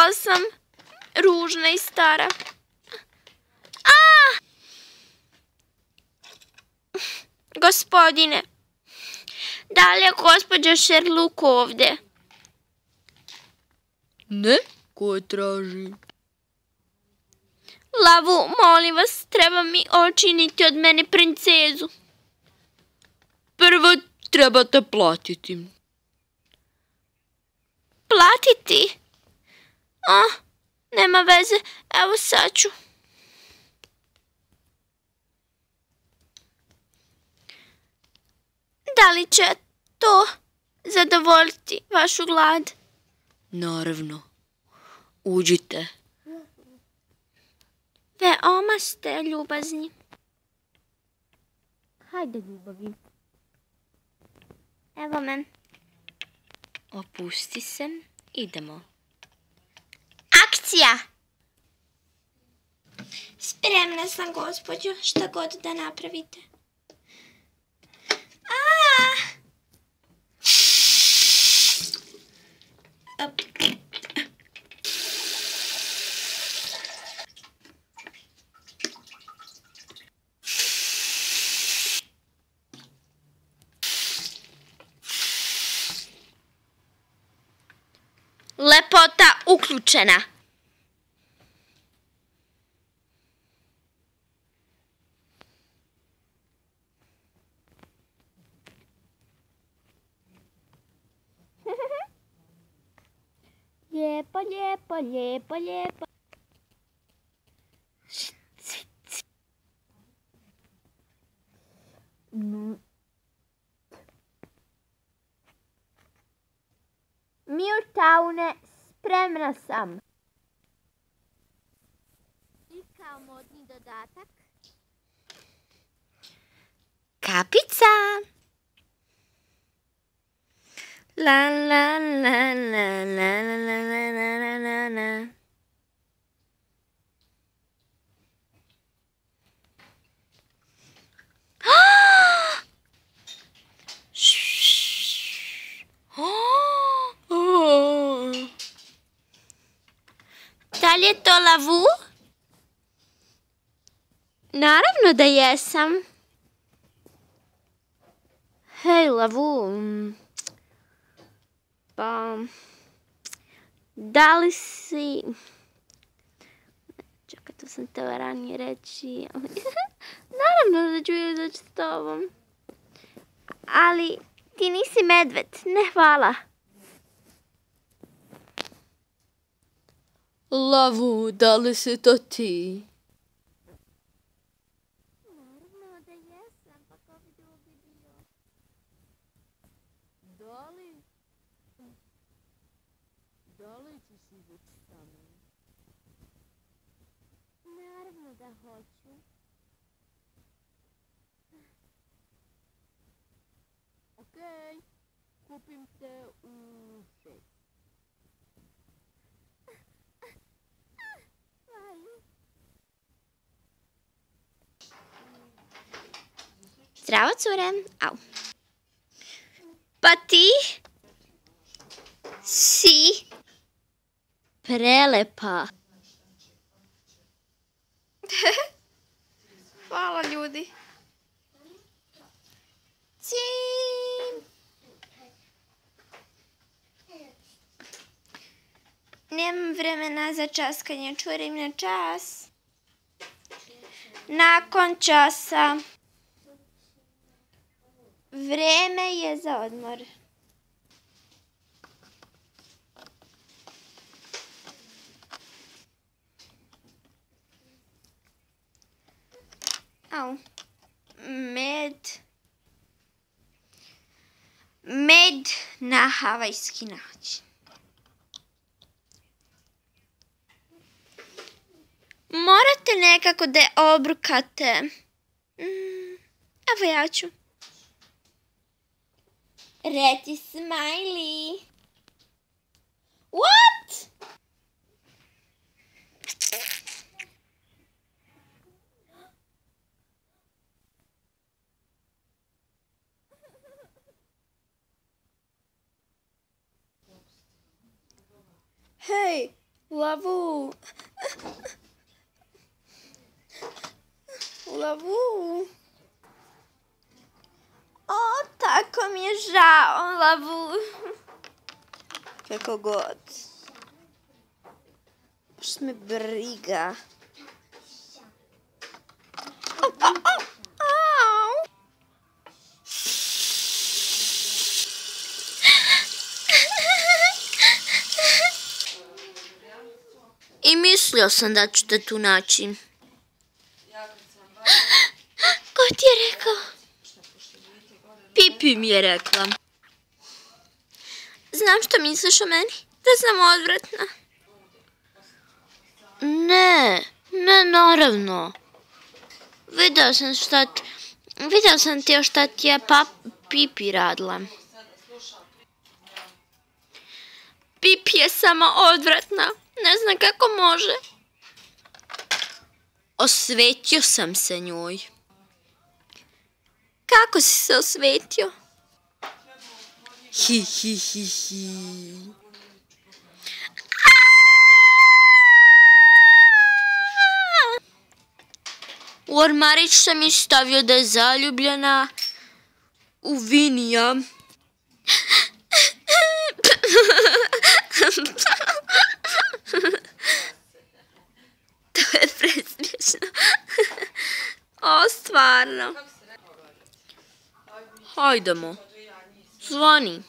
ali sam ružna i stara. Gospodine, da li je gospođa Sherlock ovdje? Ne, ko traži? Lavu, molim vas, treba mi učiniti od mene princezu. Prvo trebate platiti. Platiti? Nema veze, evo sad ću. Da li će to zadovoljiti vašu glad? Naravno. Uđite. Veoma ste ljubazni. Hajde, ljubavi. Evo me. Opusti se. Idemo. Akcija! Spremna sam, gospođo, šta god da napravite. Lepota uključena. Lijepo, lijepo, lijepo, lijepo. Miltowne, spremna sam. I kao modni dodatak? Kapica. La la la la la la la la la la la. Da li je to Lavu? Naravno da jesam. Hej, Lavu. Pa... Da li si... Čekaj, to sam tela ranije reći. Naravno da ću izaći s tobom. Ali ti nisi medved. Ne, hvala. Lavu, da li si to ti? Naravno da jesam, pa ko bi drugi bio. Da li? Da li ćeš izaći sa mnom? Naravno da hoću. Okej, kupim te u 6. Zdravo, cure. Au. Pa ti si prelepa. Hvala, ljudi. Cim. Nemam vremena za časkanje. Čurim na čas. Nakon časa. Vreme je za odmor. Au. Med. Med na havajski način. Morate nekako da je obrukate. Evo ja ću. Reci smiley. What? Hej, Lavu. Lavu. O, tako mi je žao, Lavu. Kako god. Baš me briga. I mislio sam da ću te tu naći. Ko ti je rekao? Pipi mi je rekla. Znam što misliš o meni, da sam odvratna. Ne, naravno. Vidio sam ti šta ti je Pipi radila. Pipi je samo odvratna. Ne znam kako može. Osvetio sam se njoj. Kako si se osvetio? Hi. U ormarić sam je stavio da je zaljubljena u Vinija. To je presmiješno. O, stvarno. Hajdemo. Zvoni.